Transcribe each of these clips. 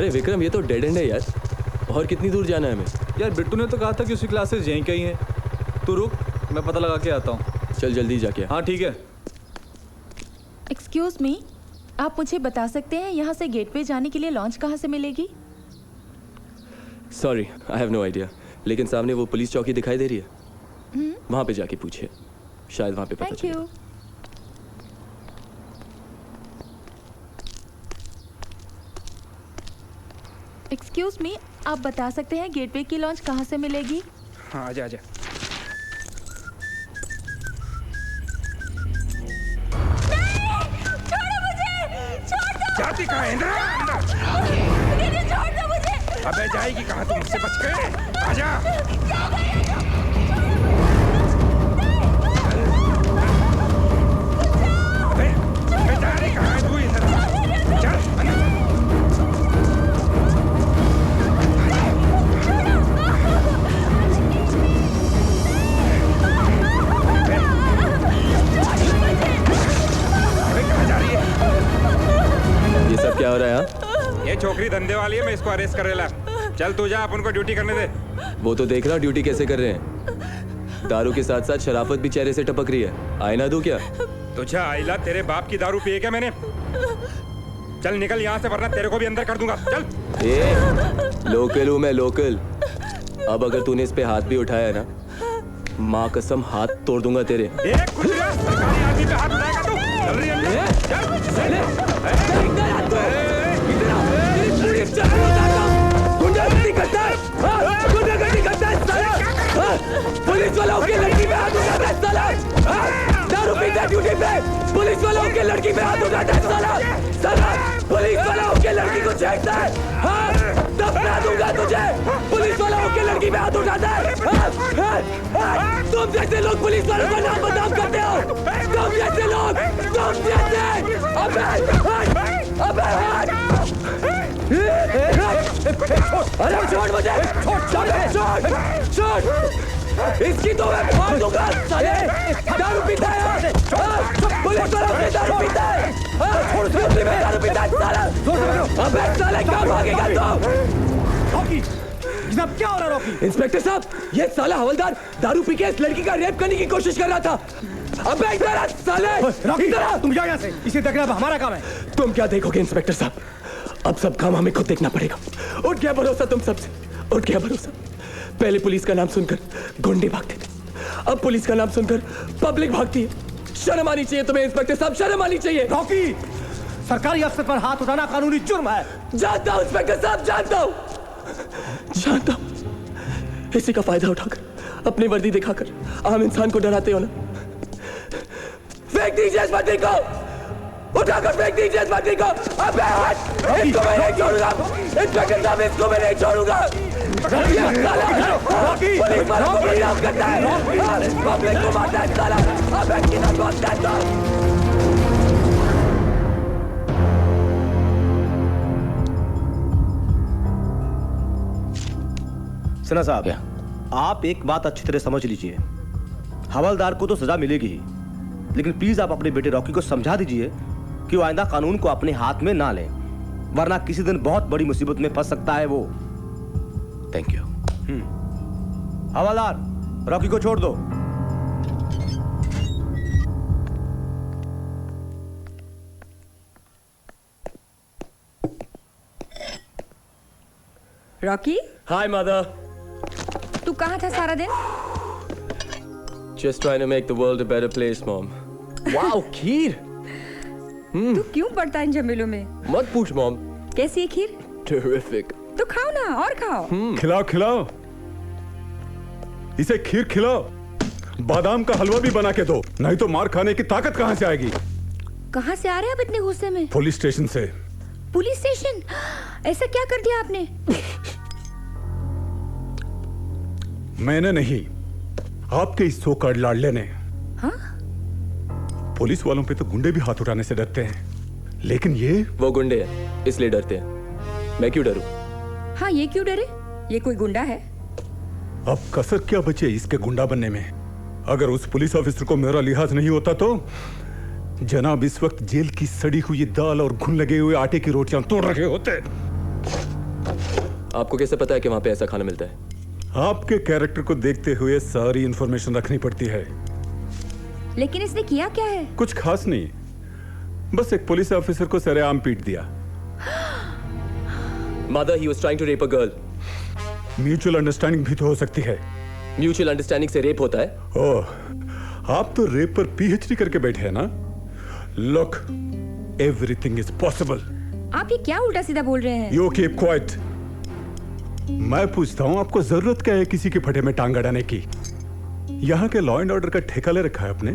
अरे विक्रम, ये तो डेड एंड है यार। और कितनी दूर जाना है हमें? यार बिट्टू ने तो कहा था कि उसकी क्लासेस यहीं कहीं हैं। तू रुक, मैं पता लगा के आता हूँ। चल जल्दी जाके। हाँ ठीक है। एक्सक्यूज मी, आप मुझे बता सकते हैं यहाँ से गेटवे जाने के लिए लॉन्च कहाँ से मिलेगी? Sorry, I have no idea, लेकिन सामने वो पुलिस चौकी दिखाई दे रही है, वहाँ पे जाके पूछिए, शायद वहाँ पे पता थैंक चले। यू। एक्सक्यूज मी, आप बता सकते हैं गेटवे की लॉन्च कहाँ से मिलेगी? हाँ आजा आजा। छोड़ो मुझे! छोड़ दो! जाती कहाँ है? अंदर दीदी छोड़ दो मुझे! अबे जाएगी कहाँ? तुम मुझसे बच गए? आजा। अबे जा रही कहाँ है तू? इधर चल अंदर। अबे कहाँ जा रही है? ये सब क्या हो रहा है? हाँ, ये छोकरी धंधे वाली है, मैं इसको अरेस्ट करेला। चल तू जा, अपन को ड्यूटी करने दे। वो तो देख रहा ड्यूटी कैसे कर रहे हैं। दारू के साथ साथ शराफत भी चेहरे से टपक रही है। आईना दूं क्या? तुझे आइला, तेरे बाप की दारू पिए क्या मैंने? चल निकल यहाँ से, वरना तेरे को भी अंदर कर दूंगा। चल। लोकल हूँ मैं, लोकल। अब अगर तूने इस पे हाथ भी उठाया ना, माँ कसम हाथ तोड़ दूंगा तेरे। खुजरा, सरकारी आदमी पे हाथ उठाएगा तू? चल रही है? पुलिस वालों की लड़की पे हाथ उठाता है साला। दारू पीता ड्यूटी पे पुलिस वालों की लड़की पे हाथ उठाता है साला। साला पुलिस वालों की लड़की को छेड़ता है। हाँ, दफना दूंगा तुझे। पुलिस वालों की लड़की पे हाथ उठाता है। तुम जैसे लोग पुलिस वालों का नाम बदनाम करते हो। तुम जैसे लोग, तुम जैसे। अबे अरे छोड़ मुझे, छोड़। इसकी तो मैं फाड़ दूंगा साले। दारू पीता है, पुलिस वालों से दारू पीता है, दारू पीता है साला। अबे साले कहाँ भागेगा तू? रॉकी, जनाब क्या हो रहा है रॉकी? इंस्पेक्टर साहब, ये साला हवलदार दारू पी के इस लड़की का रेप करने की कोशिश कर रहा था। अबे इधर आ साले। रॉकी तुम जाओ यहाँ से, इसे देखना अब हमारा काम है। तुम क्या देखोगे इंस्पेक्टर साहब? अब सब काम हमें खुद देखना पड़ेगा। उठ गया भरोसा तुम सबसे, उठ गया भरोसा। पहले पुलिस का नाम सुनकर गुंडे भागते थे, अब पुलिस का नाम सुनकर पब्लिक भागती है। शर्म आनी चाहिए तुम्हें इंस्पेक्टर साहब, शर्म आनी चाहिए। रॉकी, सरकारी अफसर पर हाथ उठाना कानूनी जुर्म है। जानता हूं इंस्पेक्टर साहब, जानता हूं। इसी का फायदा उठाकर, अपनी वर्दी दिखाकर आम इंसान को डराते हो ना। फेंक दीजिए इस वर्दी को, उठाकर फेंक दीजिए इस वर्दी को। अबे हट, इसको मैं नहीं छोड़ूंगा इंस्पेक्टर साहब, इसको मैं नहीं छोड़ूंगा। पुलिस वालों को बदनाम करता है, पब्लिक को मारता है साला। अबे किधर भागता है तू? सिन्हा साहब, आप एक बात अच्छी तरह समझ लीजिए। हवलदार को तो सजा मिलेगी ही, लेकिन प्लीज आप अपने बेटे रॉकी को समझा दीजिए कि वो आइंदा कानून को अपने हाथ में ना लें, वरना किसी दिन बहुत बड़ी मुसीबत में फंस सकता है वो। Thank you. हवलदार, रॉकी को छोड़ दो। रॉकी, हाय मदर। तू कहाँ था सारा दिन? Just trying to make the world a better place, mom. Wow, खीर। तू क्यों पड़ता है इन झमेलों में? मत पूछ मॉम। कैसी है खीर? Terrific. तो खाओ ना, और खाओ। खिलाओ इसे खीर खिलाओ। बादाम का हलवा भी बना के दो, नहीं तो मार खाने की ताकत कहां से आएगी? कहाँ से आ रहे हैं आप इतने गुस्से में? पुलिस स्टेशन से। Police station? ऐसा क्या कर दिया आपने? मैंने नहीं, आपके इस सोकर्ड लाडले ने। हाँ? पुलिस वालों पे तो गुंडे भी हाथ उठाने से डरते हैं, लेकिन ये वो गुंडे हैं, इसलिए डरते हैं। मैं क्यों डरूं? हाँ, ये क्यों डरे? ये कोई गुंडा है? अब कसर क्या बचे इसके गुंडा बनने में? अगर उस पुलिस ऑफिसर को मेरा लिहाज नहीं होता तो जनाब इस वक्त जेल की सड़ी हुई दाल और घुन लगे हुए आटे की रोटियां तोड़ रहे होते। आपको कैसे पता है कि वहां पे ऐसा खाना मिलता है? आपके कैरेक्टर को देखते हुए सारी इंफॉर्मेशन रखनी पड़ती है। लेकिन इसने किया क्या है? कुछ खास नहीं, बस एक पुलिस ऑफिसर को सरेआम पीट दिया। Mother, he was trying to rape a girl. Mutual understanding भी तो हो सकती है। म्यूचुअल अंडरस्टैंडिंग से रेप होता है? ओह, आप तो रेप पर पीएचडी करके बैठे हैं ना। Look, everything is possible. आप ये क्या उल्टा सीधा बोल रहे हैं? You keep quiet. मैं पूछता हूं, आपको जरूरत क्या है किसी के फटे में टांग अड़ाने की? यहां के लॉ एंड ऑर्डर का ठेका ले रखा है आपने।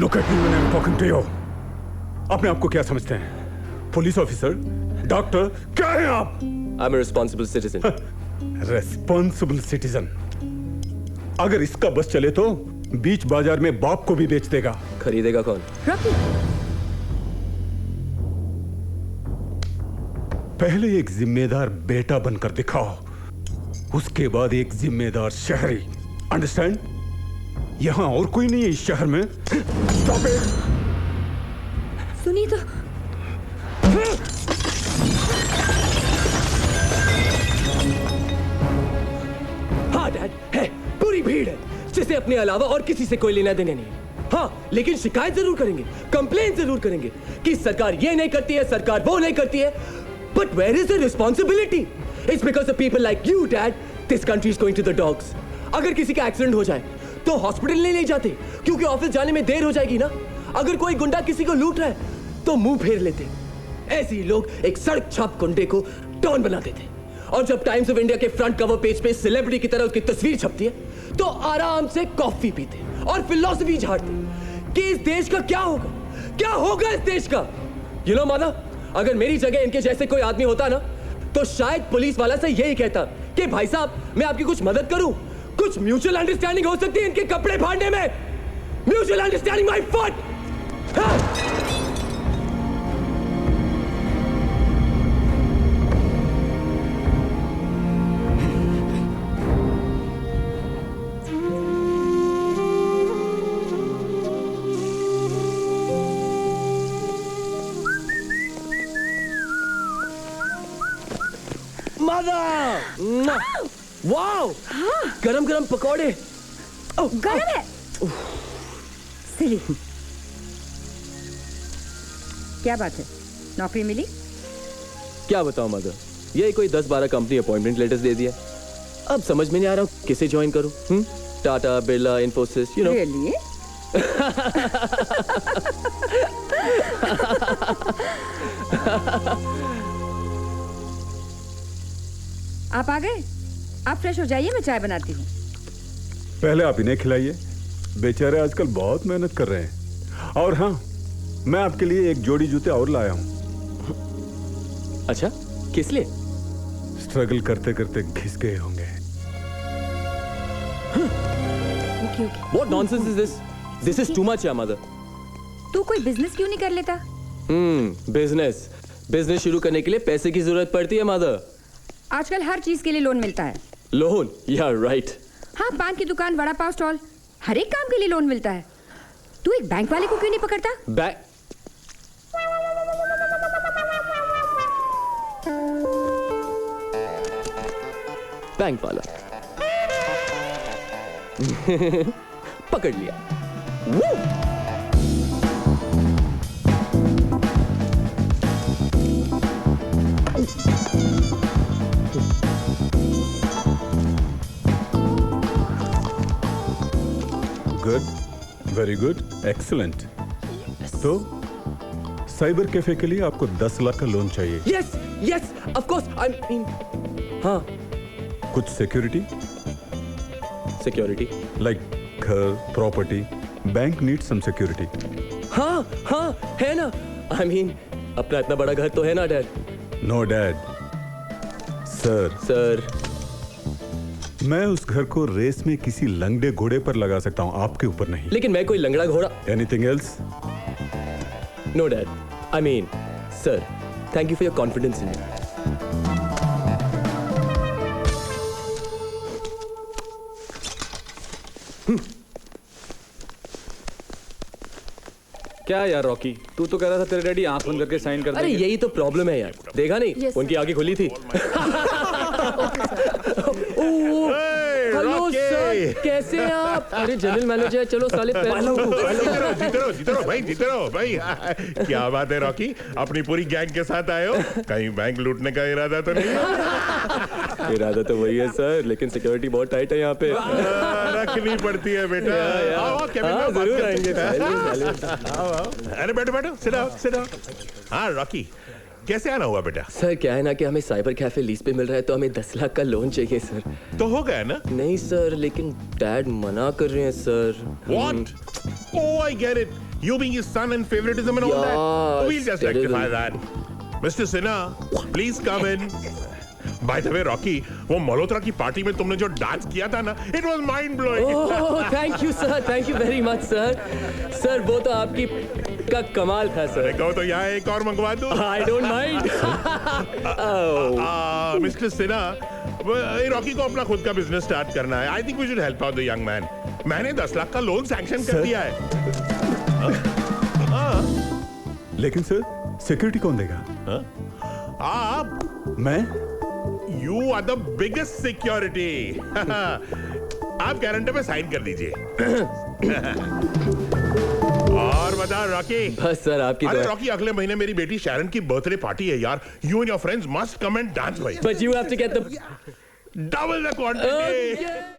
Look at me when I am talking to you. अपने आप को क्या समझते हैं? पुलिस ऑफिसर, डॉक्टर, क्या है आप? I am a responsible citizen. Responsible citizen. अगर इसका बस चले तो बीच बाजार में बाप को भी बेच देगा। खरीदेगा कौन? रॉकी, पहले एक जिम्मेदार बेटा बनकर दिखाओ, उसके बाद एक जिम्मेदार शहरी। अंडरस्टैंड? यहां और कोई नहीं है इस शहर में। Stop it. सुनिए तो। हाँ डैड, है पूरी भीड़ है जिसे अपने अलावा और किसी से कोई लेना देना नहीं है। हाँ, लेकिन शिकायत जरूर करेंगे, कंप्लेंट जरूर करेंगे कि सरकार ये नहीं करती है, सरकार वो नहीं करती है। But where is the responsibility? It's because of people like you dad this country is going to the dogs. अगर किसी का एक्सीडेंट हो जाए तो हॉस्पिटल नहीं ले जाते क्योंकि ऑफिस जाने में देर हो जाएगी ना। अगर कोई गुंडा किसी को लूट रहा है तो मुंह फेर लेते। ऐसे ही लोग एक सड़क छाप गुंडे को डॉन बना देते। और जब टाइम्स ऑफ इंडिया के फ्रंट कवर पेज पे सेलिब्रिटी की तरह उसकी तस्वीर छपती है तो आराम से कॉफी पीते और फिलॉसफी झाड़ते कि इस देश का क्या होगा, क्या होगा इस देश का। यू नो मादा, अगर मेरी जगह इनके जैसे कोई आदमी होता ना तो शायद पुलिस वाला से यही कहता कि भाई साहब मैं आपकी कुछ मदद करूं, कुछ म्यूचुअल अंडरस्टैंडिंग हो सकती है इनके कपड़े फाड़ने में। Mutual understanding my foot. Wow, गरम गरम पकौड़े। गरम है। सिली, क्या बात है? नौकरी मिली? क्या बताऊं मदर, ये कोई 10-12 कंपनी अपॉइंटमेंट लेटर्स दे दिया। अब समझ में नहीं आ रहा किसे ज्वाइन करूं। Tata, Birla, Infosys, you know. Really? आप आ गए? आप फ्रेश हो जाइए, मैं चाय बनाती हूँ। पहले आप इन्हें खिलाइए, बेचारे आजकल बहुत मेहनत कर रहे हैं। और हाँ, मैं आपके लिए एक जोड़ी जूते और लाया हूँ। अच्छा, किस लिए? स्ट्रगल करते करते घिस गए होंगे। Okay okay. What nonsense is this? This is too much, yeah, mother. तू कोई बिजनेस क्यों नहीं कर लेता? बिजनेस शुरू करने के लिए पैसे की जरूरत पड़ती है मदर। आजकल हर चीज के लिए लोन मिलता है। लोन? या राइट। हाँ, पान की दुकान, वड़ा पाव स्टॉल, हर एक काम के लिए लोन मिलता है। तू एक बैंक वाले को क्यों नहीं पकड़ता? बैंक वाला पकड़ लिया। Good, very good, excellent. तो साइबर कैफे के लिए आपको 10 लाख का लोन चाहिए। Yes yes of course, I mean हाँ। कुछ सिक्योरिटी लाइक घर, property. Bank need some security. हाँ हाँ है ना। आई मीन अपना इतना बड़ा घर तो है ना डैड। No dad, sir. मैं उस घर को रेस में किसी लंगड़े घोड़े पर लगा सकता हूं, आपके ऊपर नहीं। लेकिन मैं कोई लंगड़ा घोड़ा। Anything else? No dad, I mean sir, thank you for your confidence in me. क्या यार रॉकी, तू तो कह रहा था तेरे डैडी आंख बंद करके साइन कर अरे देंगे। यही तो प्रॉब्लम है यार, देखा नहीं Yes, उनकी आंखें खुली थी। Hello Rocky. सर, कैसे हैं आप? अरे जनरल मैनेजर, चलो साले जीते रहो भाई, जीते रहो भाई। क्या बात है रॉकी, अपनी पूरी गैंग के साथ आए हो? कहीं बैंक लूटने का इरादा तो नहीं? इरादा तो वही है सर, लेकिन सिक्योरिटी बहुत टाइट है यहाँ पे। रखनी पड़ती है बेटा। आओ, केबिन में हाँ, बात जरूर करते हैं। आएंगे। आओ। अरे बैठो बैठो, सिट डाउन। हाँ रॉकी, कैसे आना हुआ बेटा? सर क्या है ना कि हमें साइबर कैफे लीज पे मिल रहा है, तो हमें 10 लाख का लोन चाहिए सर। तो हो गया ना? नहीं सर, लेकिन डैड मना कर रहे हैं sir. What? Oh, I get it. You being his son and favoritism and all that. Yeah, We'll just it's rectify terrible. that. Mr. Sinha, please come in. By the way, Rocky, वो मल्होत्रा की party में तुमने जो dance किया था ना, it was mind blowing. Oh thank you sir, thank you very much sir. Sir वो तो आपकी का कमाल था अरे सर। कहो तो यहाँ एक और मंगवा दूं? I don't mind. Mister Sinha, Rocky को अपना खुद का बिजनेस स्टार्ट करना है। I think we should help out the young man. मैंने 10 लाख का लोन सैंक्शन कर दिया है। लेकिन सर सिक्योरिटी कौन देगा? आप मैं? You are the biggest security. आप गारंटर पे साइन कर दीजिए। और बता रॉकी। बस सर आपकी अरे दुआ। रॉकी, अगले महीने मेरी बेटी शैरन की बर्थडे पार्टी है यार। You and your friends must come and dance भाई। But you have to get the double the quantity. Okay.